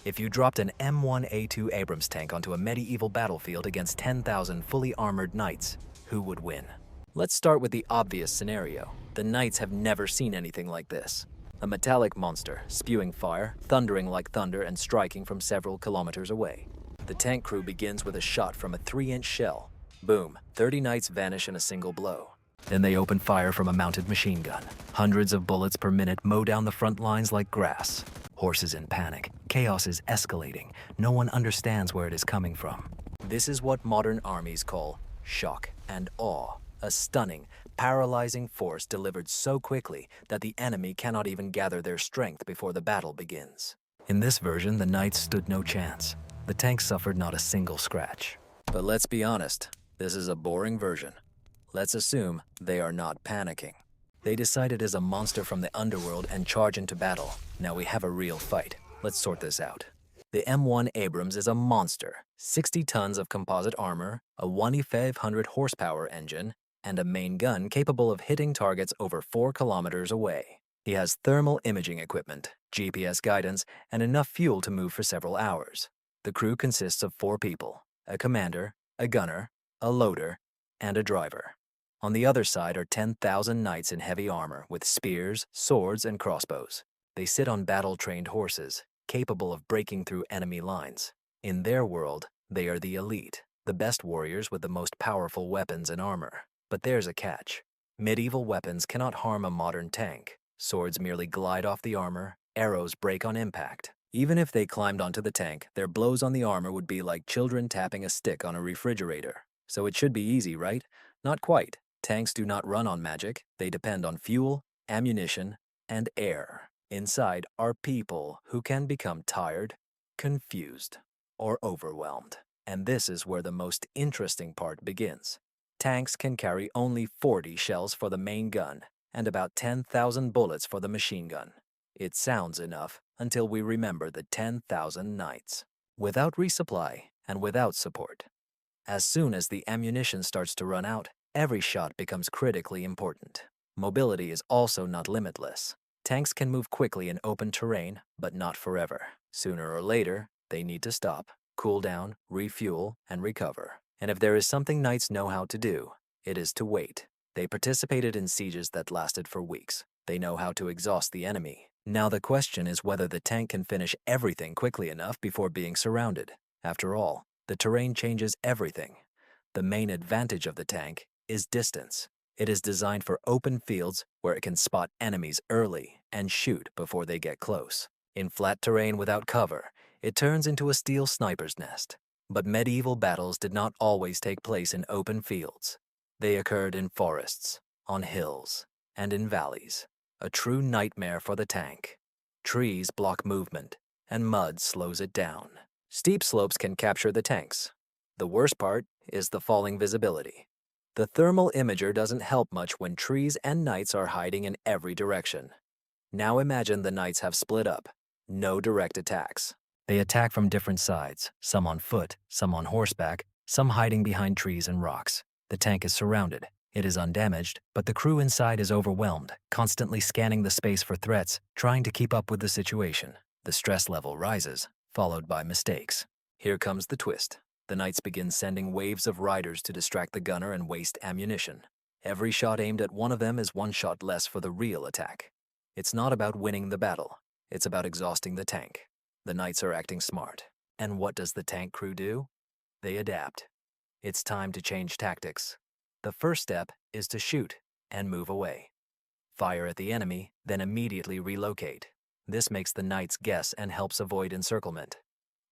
If you dropped an M1A2 Abrams tank onto a medieval battlefield against 10,000 fully armored knights, who would win? Let's start with the obvious scenario. The knights have never seen anything like this. A metallic monster, spewing fire, thundering like thunder, and striking from several kilometers away. The tank crew begins with a shot from a 3-inch shell. Boom, 30 knights vanish in a single blow. Then they open fire from a mounted machine gun. Hundreds of bullets per minute mow down the front lines like grass. Horses in panic. Chaos is escalating. No one understands where it is coming from. This is what modern armies call shock and awe. A stunning, paralyzing force delivered so quickly that the enemy cannot even gather their strength before the battle begins. In this version, the knights stood no chance. The tank suffered not a single scratch. But let's be honest, this is a boring version. Let's assume they are not panicking. They decide it is a monster from the underworld and charge into battle. Now we have a real fight. Let's sort this out. The M1 Abrams is a monster. 60 tons of composite armor, a 1,500 horsepower engine, and a main gun capable of hitting targets over 4 kilometers away. He has thermal imaging equipment, GPS guidance, and enough fuel to move for several hours. The crew consists of 4 people, a commander, a gunner, a loader, and a driver. On the other side are 10,000 knights in heavy armor with spears, swords, and crossbows. They sit on battle-trained horses, capable of breaking through enemy lines. In their world, they are the elite, the best warriors with the most powerful weapons and armor. But there's a catch. Medieval weapons cannot harm a modern tank. Swords merely glide off the armor, arrows break on impact. Even if they climbed onto the tank, their blows on the armor would be like children tapping a stick on a refrigerator. So it should be easy, right? Not quite. Tanks do not run on magic. They depend on fuel, ammunition, and air. Inside are people who can become tired, confused, or overwhelmed. And this is where the most interesting part begins. Tanks can carry only 40 shells for the main gun and about 10,000 bullets for the machine gun. It sounds enough until we remember the 10,000 knights. Without resupply and without support. As soon as the ammunition starts to run out, every shot becomes critically important. Mobility is also not limitless. Tanks can move quickly in open terrain, but not forever. Sooner or later, they need to stop, cool down, refuel, and recover. And if there is something knights know how to do, it is to wait. They participated in sieges that lasted for weeks. They know how to exhaust the enemy. Now the question is whether the tank can finish everything quickly enough before being surrounded. After all, the terrain changes everything. The main advantage of the tank is distance. It is designed for open fields where it can spot enemies early and shoot before they get close. In flat terrain without cover, it turns into a steel sniper's nest. But medieval battles did not always take place in open fields. They occurred in forests, on hills, and in valleys. A true nightmare for the tank. Trees block movement, and mud slows it down. Steep slopes can capture the tanks. The worst part is the falling visibility. The thermal imager doesn't help much when trees and knights are hiding in every direction. Now imagine the knights have split up. No direct attacks. They attack from different sides, some on foot, some on horseback, some hiding behind trees and rocks. The tank is surrounded. It is undamaged, but the crew inside is overwhelmed, constantly scanning the space for threats, trying to keep up with the situation. The stress level rises, followed by mistakes. Here comes the twist. The knights begin sending waves of riders to distract the gunner and waste ammunition. Every shot aimed at one of them is one shot less for the real attack. It's not about winning the battle. It's about exhausting the tank. The knights are acting smart. And what does the tank crew do? They adapt. It's time to change tactics. The first step is to shoot and move away. Fire at the enemy, then immediately relocate. This makes the knights guess and helps avoid encirclement.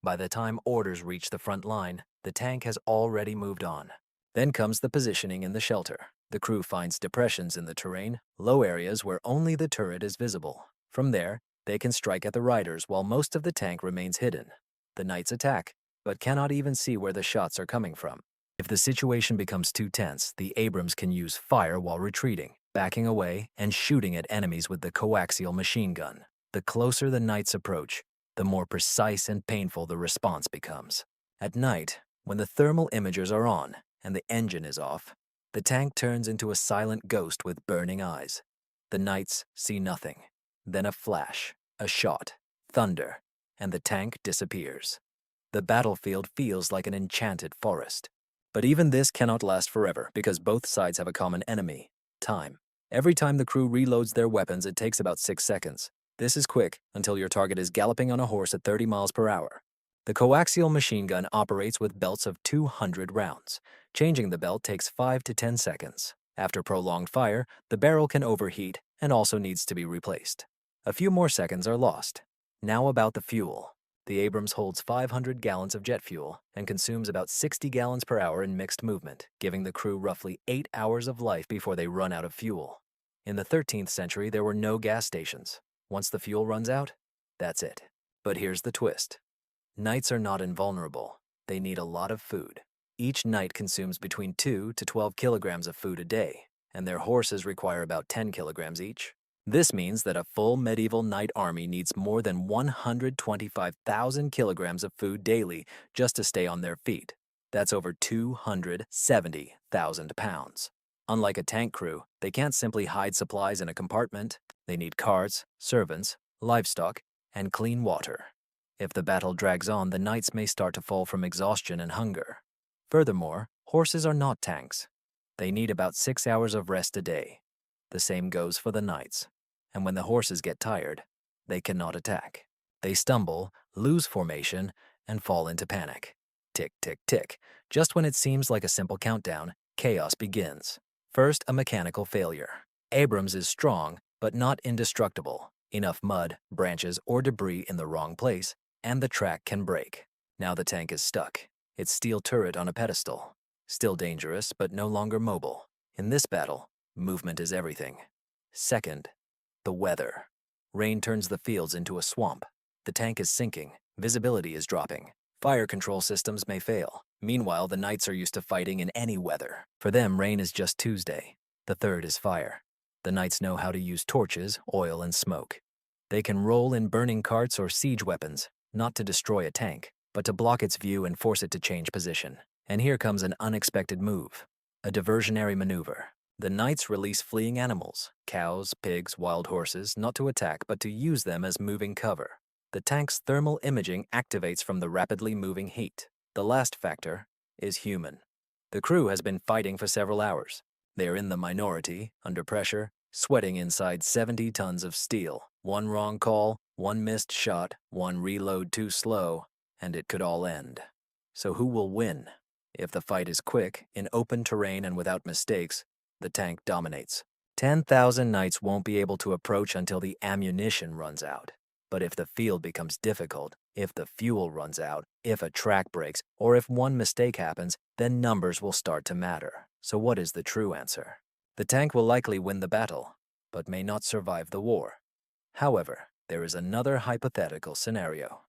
By the time orders reach the front line, the tank has already moved on. Then comes the positioning in the shelter. The crew finds depressions in the terrain, low areas where only the turret is visible. From there, they can strike at the riders while most of the tank remains hidden. The knights attack, but cannot even see where the shots are coming from. If the situation becomes too tense, the Abrams can use fire while retreating, backing away, and shooting at enemies with the coaxial machine gun. The closer the knights approach, the more precise and painful the response becomes. At night, when the thermal imagers are on and the engine is off, the tank turns into a silent ghost with burning eyes. The knights see nothing. Then a flash, a shot, thunder, and the tank disappears. The battlefield feels like an enchanted forest. But even this cannot last forever because both sides have a common enemy: time. Every time the crew reloads their weapons, it takes about 6 seconds. This is quick until your target is galloping on a horse at 30 miles per hour. The coaxial machine gun operates with belts of 200 rounds. Changing the belt takes 5 to 10 seconds. After prolonged fire, the barrel can overheat and also needs to be replaced. A few more seconds are lost. Now about the fuel. The Abrams holds 500 gallons of jet fuel and consumes about 60 gallons per hour in mixed movement, giving the crew roughly 8 hours of life before they run out of fuel. In the 13th century, there were no gas stations. Once the fuel runs out, that's it. But here's the twist. Knights are not invulnerable. They need a lot of food. Each knight consumes between 2 to 12 kilograms of food a day, and their horses require about 10 kilograms each. This means that a full medieval knight army needs more than 125,000 kilograms of food daily just to stay on their feet. That's over 270,000 pounds. Unlike a tank crew, they can't simply hide supplies in a compartment. They need carts, servants, livestock, and clean water. If the battle drags on, the knights may start to fall from exhaustion and hunger. Furthermore, horses are not tanks. They need about 6 hours of rest a day. The same goes for the knights. And when the horses get tired, they cannot attack. They stumble, lose formation, and fall into panic. Tick, tick, tick. Just when it seems like a simple countdown, chaos begins. First, a mechanical failure. Abrams is strong, but not indestructible. Enough mud, branches, or debris in the wrong place, and the track can break. Now the tank is stuck. Its steel turret on a pedestal. Still dangerous, but no longer mobile. In this battle, movement is everything. Second, the weather. Rain turns the fields into a swamp. The tank is sinking. Visibility is dropping. Fire control systems may fail. Meanwhile, the knights are used to fighting in any weather. For them, rain is just Tuesday. The third is fire. The knights know how to use torches, oil, and smoke. They can roll in burning carts or siege weapons, not to destroy a tank, but to block its view and force it to change position. And here comes an unexpected move, a diversionary maneuver. The knights release fleeing animals, cows, pigs, wild horses, not to attack, but to use them as moving cover. The tank's thermal imaging activates from the rapidly moving heat. The last factor is human. The crew has been fighting for several hours. They are in the minority, under pressure, sweating inside 70 tons of steel. One wrong call, one missed shot, one reload too slow, and it could all end. So who will win? If the fight is quick, in open terrain and without mistakes, the tank dominates. 10,000 knights won't be able to approach until the ammunition runs out. But if the field becomes difficult, if the fuel runs out, if a track breaks, or if one mistake happens, then numbers will start to matter. So what is the true answer? The tank will likely win the battle, but may not survive the war. However, there is another hypothetical scenario.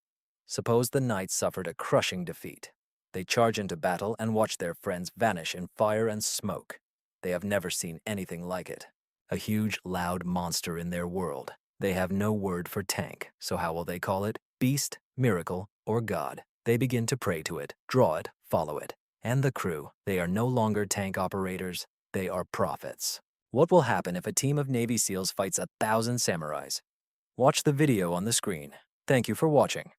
Suppose the knights suffered a crushing defeat. They charge into battle and watch their friends vanish in fire and smoke. They have never seen anything like it. A huge, loud monster in their world. They have no word for tank, so how will they call it? Beast, miracle, or God? They begin to pray to it, draw it, follow it. And the crew, they are no longer tank operators, they are prophets. What will happen if a team of Navy SEALs fights 1,000 samurais? Watch the video on the screen. Thank you for watching.